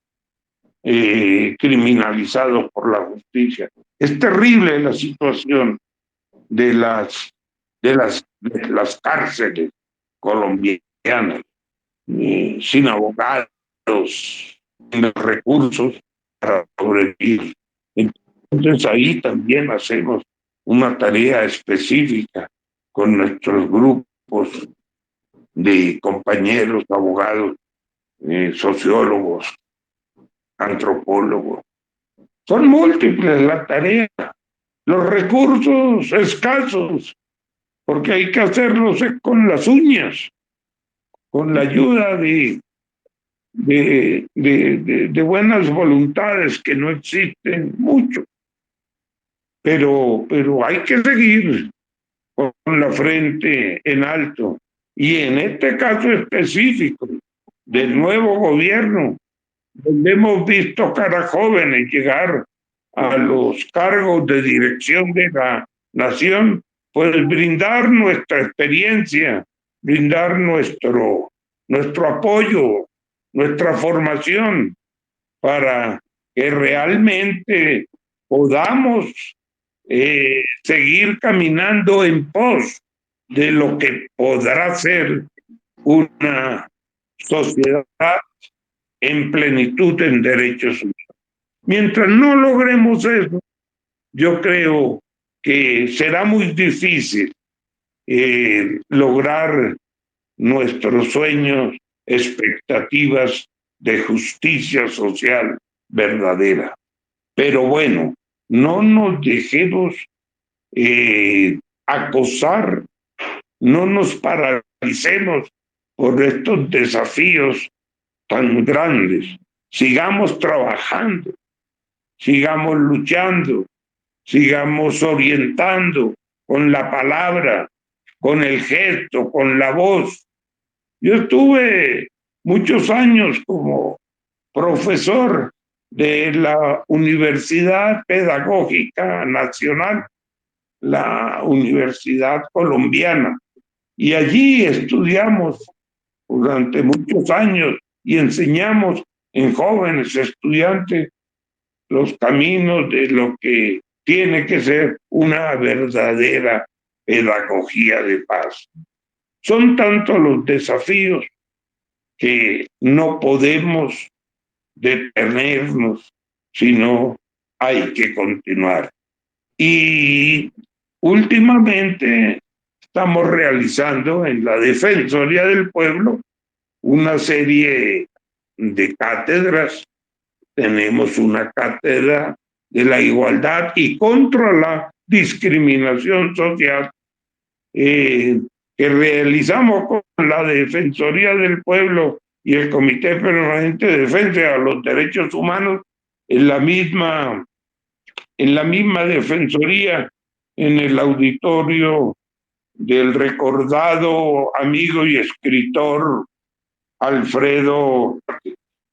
criminalizados por la justicia. Es terrible la situación de las cárceles colombianas, sin abogados, sin recursos para sobrevivir. Entonces ahí también hacemos una tarea específica con nuestros grupos de compañeros, abogados, sociólogos, antropólogos. Son múltiples las tareas, los recursos escasos, porque hay que hacerlos con las uñas, con la ayuda de buenas voluntades que no existen mucho. Pero hay que seguir con la frente en alto. Y en este caso específico del nuevo gobierno, donde hemos visto caras jóvenes llegar a los cargos de dirección de la nación, pues brindar nuestra experiencia, brindar nuestro apoyo, nuestra formación, para que realmente podamos seguir caminando en pos de lo que podrá ser una sociedad en plenitud en derechos humanos. Mientras no logremos eso, yo creo que será muy difícil lograr nuestros sueños, expectativas de justicia social verdadera. Pero bueno, no nos dejemos acosar, no nos paralicemos por estos desafíos tan grandes. Sigamos trabajando, sigamos luchando, sigamos orientando con la palabra, con el gesto, con la voz. Yo estuve muchos años como profesor de la Universidad Pedagógica Nacional, la Universidad Colombiana, y allí estudiamos durante muchos años y enseñamos en jóvenes estudiantes los caminos de lo que tiene que ser una verdadera pedagogía de paz. Son tantos los desafíos que no podemos detenernos, sino hay que continuar. Y últimamente estamos realizando en la Defensoría del Pueblo una serie de cátedras. Tenemos una cátedra de la igualdad y contra la discriminación social que realizamos con la Defensoría del Pueblo y el Comité Permanente de Defensa de los Derechos Humanos en la misma Defensoría, en el auditorio del recordado amigo y escritor Alfredo,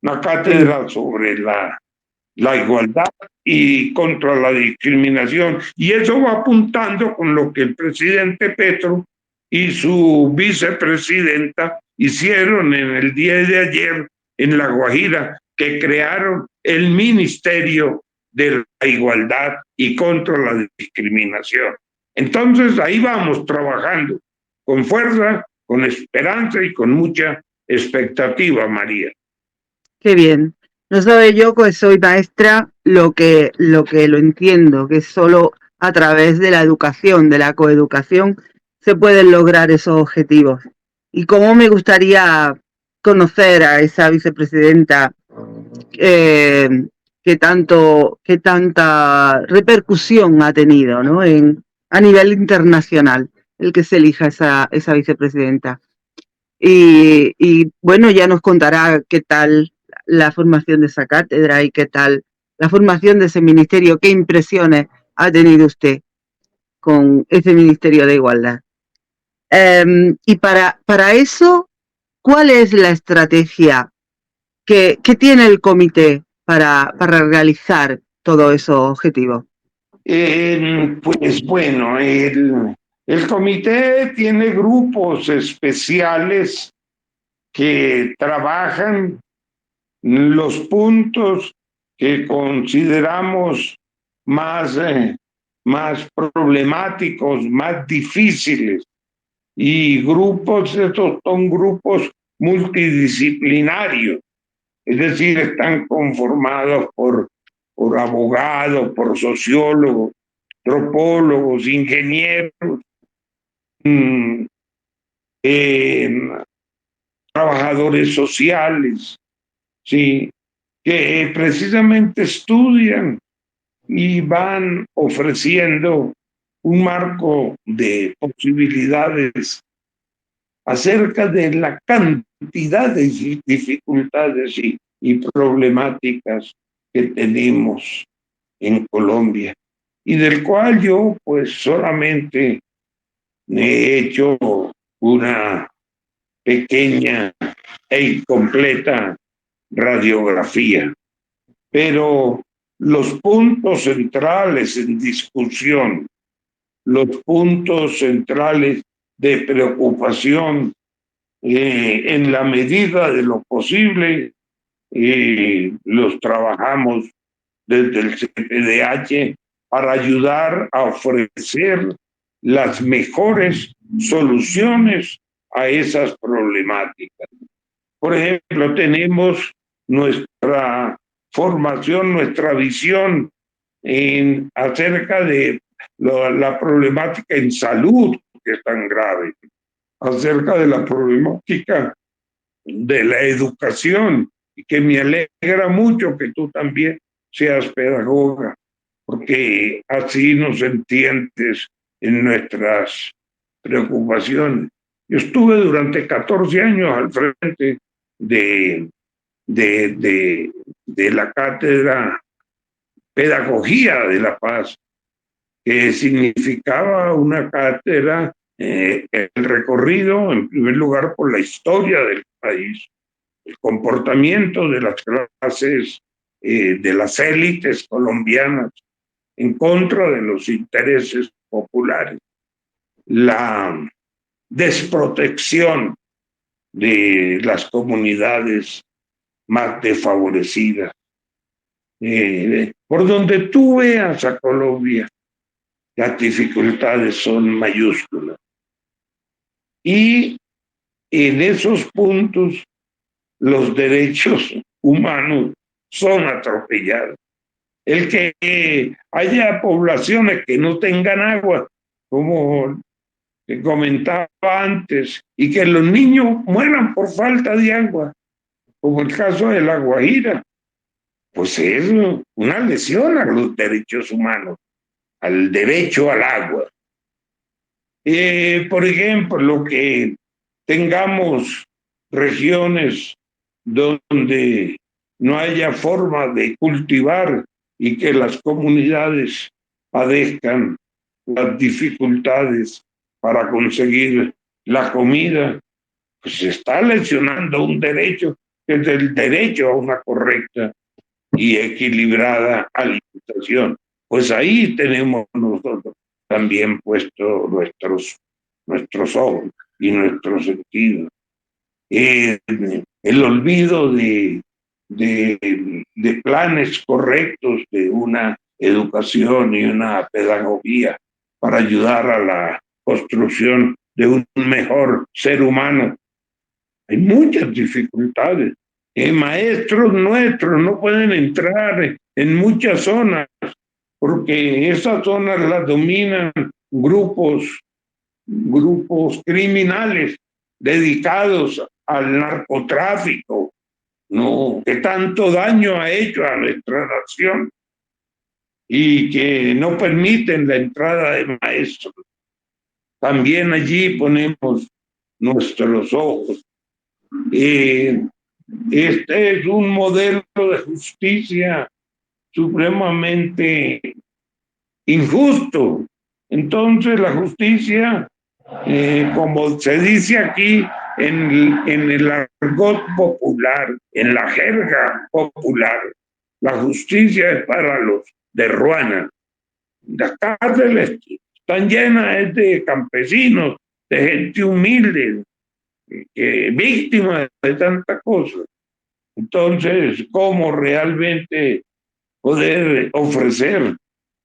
una Sí, cátedra sobre la igualdad y contra la discriminación. Y eso va apuntando con lo que el presidente Petro y su vicepresidenta hicieron en el día de ayer en La Guajira, que crearon el Ministerio de la Igualdad y contra la discriminación. Entonces ahí vamos trabajando con fuerza, con esperanza y con mucha expectativa, María. qué bien. No sabe yo que soy maestra lo entiendo, que solo a través de la educación, de la coeducación, se pueden lograr esos objetivos. Y cómo me gustaría conocer a esa vicepresidenta eh, que tanta repercusión ha tenido, ¿no? A nivel internacional, el que se elija esa vicepresidenta. Y bueno, ya nos contará qué tal la formación de esa cátedra y qué tal la formación de ese ministerio, qué impresiones ha tenido usted con ese Ministerio de Igualdad. Y para eso, ¿cuál es la estrategia que tiene el comité para realizar todos esos objetivos? Pues bueno, el comité tiene grupos especiales que trabajan los puntos que consideramos más, más problemáticos, más difíciles. Y grupos, estos son grupos multidisciplinarios, es decir, están conformados por abogados, por sociólogos, antropólogos, ingenieros, mmm, eh, trabajadores sociales, ¿sí? Que precisamente estudian y van ofreciendo un marco de posibilidades acerca de la cantidad de dificultades y problemáticas que tenemos en Colombia y del cual yo pues solamente he hecho una pequeña e incompleta radiografía, pero los puntos centrales en discusión, los puntos centrales de preocupación, en la medida de lo posible, los trabajamos desde el CPDH para ayudar a ofrecer las mejores soluciones a esas problemáticas. Por ejemplo, tenemos nuestra formación, nuestra visión acerca de la problemática en salud, que es tan grave, acerca de la problemática de la educación, y que me alegra mucho que tú también seas pedagoga, porque así nos entiendes en nuestras preocupaciones. Yo estuve durante 14 años al frente de, de, de, de la cátedra Pedagogía de la Paz, que significaba una cátedra, el recorrido, en primer lugar, por la historia del país, el comportamiento de las clases, de las élites colombianas en contra de los intereses populares, la desprotección de las comunidades más desfavorecidas. Por donde tú veas a Colombia, las dificultades son mayúsculas. Y en esos puntos los derechos humanos son atropellados. El que haya poblaciones que no tengan agua, como te comentaba antes, y que los niños mueran por falta de agua, como el caso de La Guajira, pues es una lesión a los derechos humanos, al derecho al agua. Por ejemplo, que tengamos regiones donde no haya forma de cultivar y que las comunidades padezcan las dificultades para conseguir la comida, pues se está lesionando un derecho, que es el derecho a una correcta y equilibrada alimentación. Pues ahí tenemos nosotros también puesto nuestros ojos y nuestros sentidos. El olvido de planes correctos, de una educación y una pedagogía para ayudar a la construcción de un mejor ser humano. Hay muchas dificultades. Maestros nuestros no pueden entrar en muchas zonas porque esas zonas las dominan grupos criminales dedicados al narcotráfico, ¿no? Que tanto daño ha hecho a nuestra nación y que no permiten la entrada de maestros. También allí ponemos nuestros ojos. Este es un modelo de justicia supremamente injusto. Entonces la justicia, como se dice aquí en el argot popular, en la jerga popular, la justicia es para los de Ruana. Las cárceles están llenas de campesinos, de gente humilde, víctimas de tantas cosas. Entonces, ¿cómo realmente poder ofrecer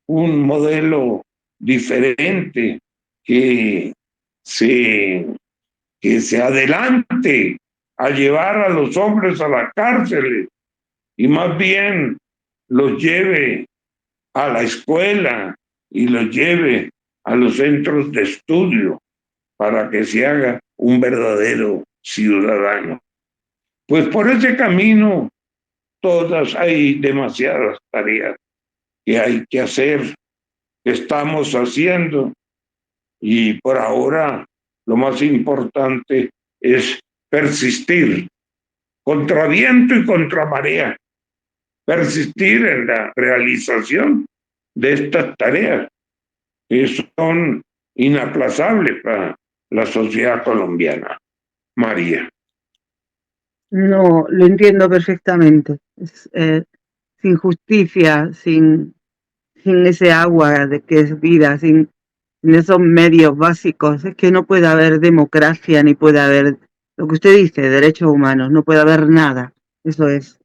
un modelo diferente que se, que se adelante a llevar a los hombres a la cárcel y más bien los lleve a la escuela y los lleve a los centros de estudio para que se haga un verdadero ciudadano? Pues por ese camino todas hay demasiadas tareas que hay que hacer, que estamos haciendo, y por ahora lo más importante es persistir contra viento y contra marea, persistir en la realización de estas tareas que son inaplazables para la sociedad colombiana. María. No, lo entiendo perfectamente. Sin justicia, sin ese agua de que es vida, sin esos medios básicos, es que no puede haber democracia ni puede haber lo que usted dice, derechos humanos, no puede haber nada. Eso es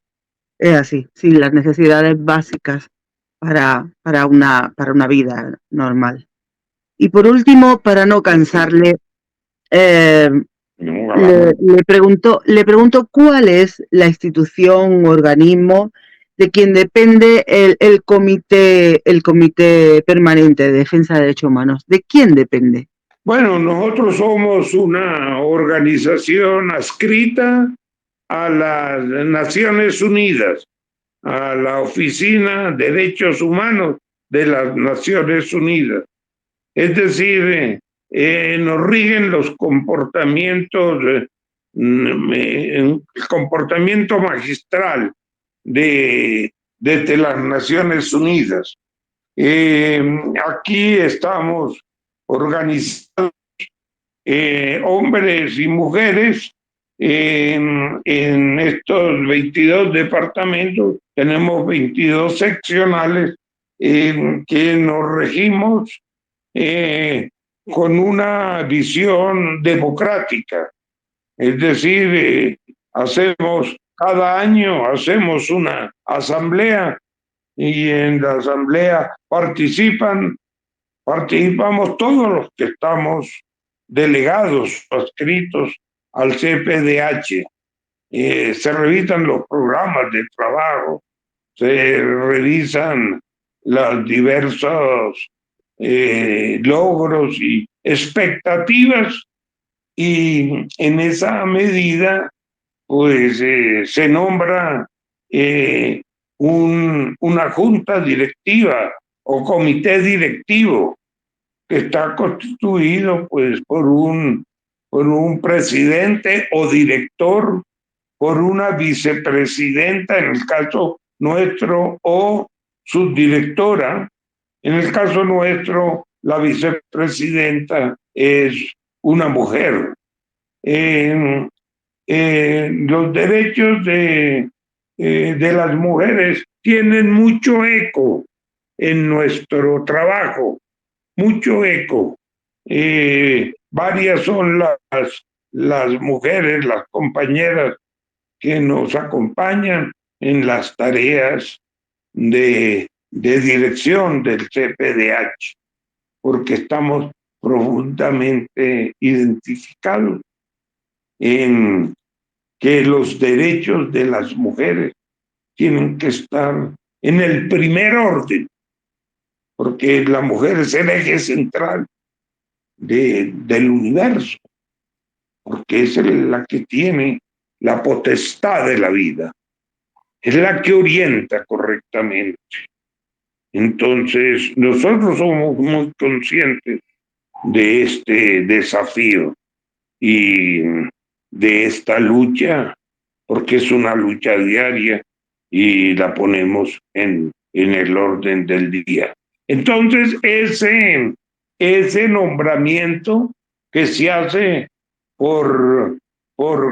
así, sin las necesidades básicas para una vida normal. Y por último, para no cansarle, eh, le pregunto cuál es la institución o organismo de quien depende el comité Permanente de Defensa de Derechos Humanos. ¿De quién depende? Bueno, nosotros somos una organización adscrita a las Naciones Unidas, a la Oficina de Derechos Humanos de las Naciones Unidas. Es decir, nos rigen los comportamientos, el comportamiento magistral desde las Naciones Unidas. Aquí estamos organizados, hombres y mujeres, en estos 22 departamentos. Tenemos 22 seccionales que nos regimos con una visión democrática. Es decir, cada año hacemos una asamblea y en la asamblea participamos todos los que estamos delegados, adscritos al CPDH. Se revisan los programas de trabajo, se revisan los diversos logros y expectativas, y en esa medida pues se nombra una junta directiva o comité directivo que está constituido pues por un presidente o director, por una vicepresidenta en el caso nuestro, o subdirectora. En el caso nuestro, la vicepresidenta es una mujer. Los derechos de las mujeres tienen mucho eco en nuestro trabajo, mucho eco. Varias son las mujeres, las compañeras que nos acompañan en las tareas de dirección del CPDH, porque estamos profundamente identificados en que los derechos de las mujeres tienen que estar en el primer orden, porque la mujer es el eje central del universo, porque es la que tiene la potestad de la vida, es la que orienta correctamente. Entonces, nosotros somos muy conscientes de este desafío y de esta lucha, porque es una lucha diaria y la ponemos en el orden del día. Entonces, ese nombramiento que se hace por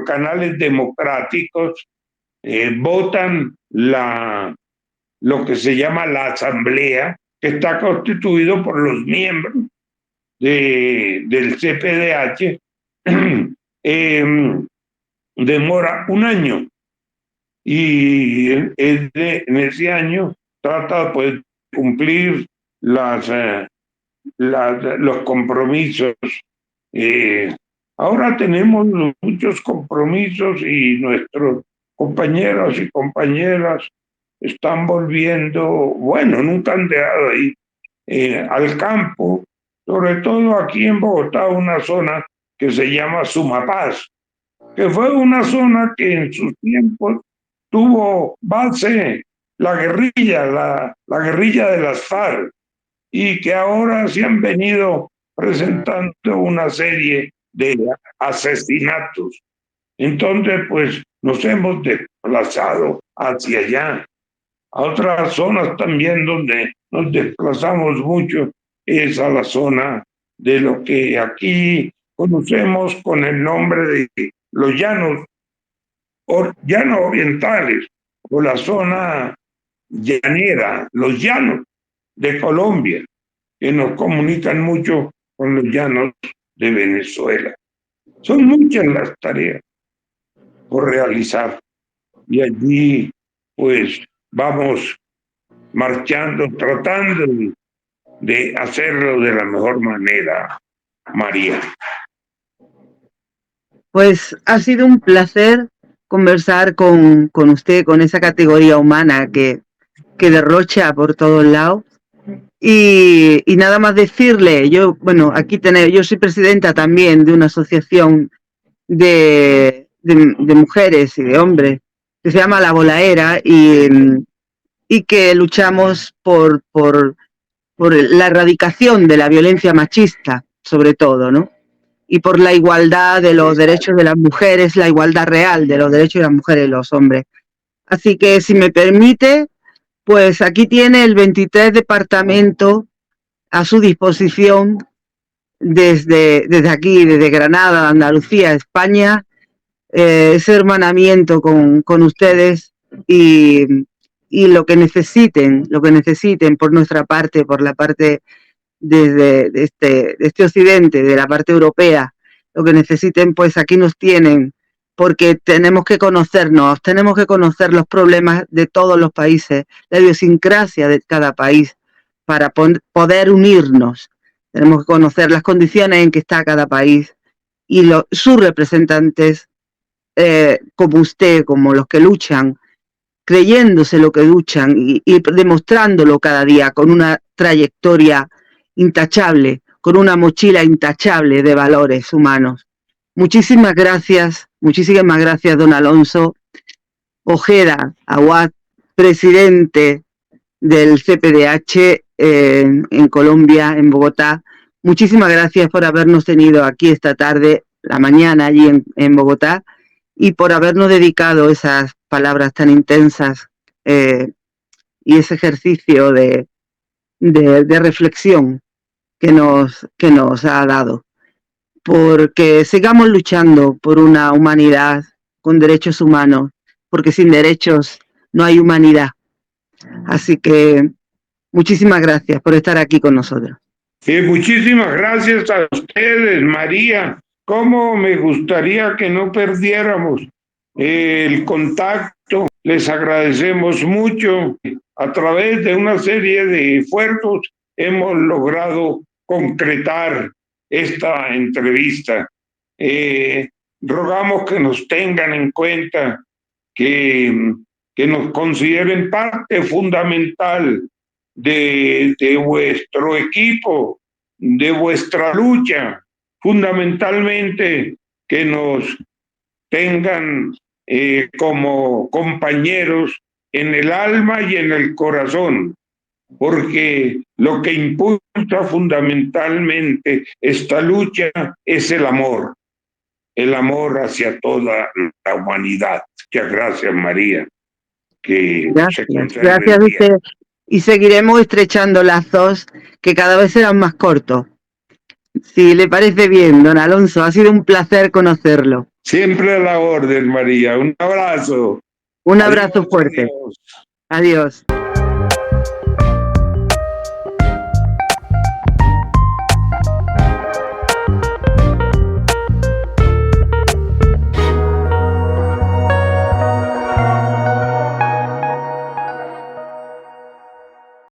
canales democráticos, votan lo que se llama la asamblea, que está constituido por los miembros del CPDH, demora un año y en ese año trata pues, de cumplir los compromisos. Ahora tenemos muchos compromisos y nuestros compañeros y compañeras están volviendo, bueno, nunca han dejado de ir al campo, sobre todo aquí en Bogotá, una zona que se llama Sumapaz, que fue una zona que en sus tiempos tuvo base la guerrilla, la guerrilla de las FARC, y que ahora se han venido presentando una serie de asesinatos. Entonces, pues nos hemos desplazado hacia allá. A otras zonas también donde nos desplazamos mucho es a la zona de lo que aquí conocemos con el nombre de los llanos orientales o la zona llanera, los llanos de Colombia, que nos comunican mucho con los llanos de Venezuela. Son muchas las tareas por realizar y allí pues vamos marchando, tratando de hacerlo de la mejor manera, María. Pues ha sido un placer conversar con usted, con esa categoría humana que derrocha por todos lados. Y nada más decirle, yo, bueno, aquí tenemos, yo soy presidenta también de una asociación de mujeres y de hombres que se llama La Bolaera y que luchamos por la erradicación de la violencia machista, sobre todo, ¿no? Y por la igualdad de los derechos de las mujeres, la igualdad real de los derechos de las mujeres y los hombres. Así que, si me permite, pues aquí tiene el 23 departamento a su disposición desde aquí, desde Granada, Andalucía, España, ese hermanamiento con ustedes y lo que necesiten por nuestra parte, por la parte de este occidente, de la parte europea, lo que necesiten, pues aquí nos tienen, porque tenemos que conocernos, tenemos que conocer los problemas de todos los países, la idiosincrasia de cada país, para poder unirnos. Tenemos que conocer las condiciones en que está cada país y sus representantes, como usted, como los que luchan, creyéndose lo que luchan y demostrándolo cada día con una trayectoria intachable, con una mochila intachable de valores humanos. Muchísimas gracias, don Alonso Ojeda Aguad, presidente del CPDH en Colombia, en Bogotá. Muchísimas gracias por habernos tenido aquí esta tarde, la mañana allí en Bogotá, y por habernos dedicado esas palabras tan intensas y ese ejercicio de reflexión que nos ha dado. porque sigamos luchando por una humanidad con derechos humanos, porque sin derechos no hay humanidad. Así que muchísimas gracias por estar aquí con nosotros. Muchísimas gracias a ustedes, María. Cómo me gustaría que no perdiéramos el contacto. Les agradecemos mucho. A través de una serie de esfuerzos hemos logrado concretar esta entrevista. Rogamos que nos tengan en cuenta, que nos consideren parte fundamental de vuestro equipo, de vuestra lucha, fundamentalmente que nos tengan como compañeros en el alma y en el corazón, porque lo que impulsa fundamentalmente esta lucha es el amor hacia toda la humanidad. Muchas gracias, María. Que se Gracias a usted. Y seguiremos estrechando lazos que cada vez serán más cortos. Si le parece bien, don Alonso, ha sido un placer conocerlo. Siempre a la orden, María. Un abrazo. Un abrazo fuerte. Adiós. Adiós.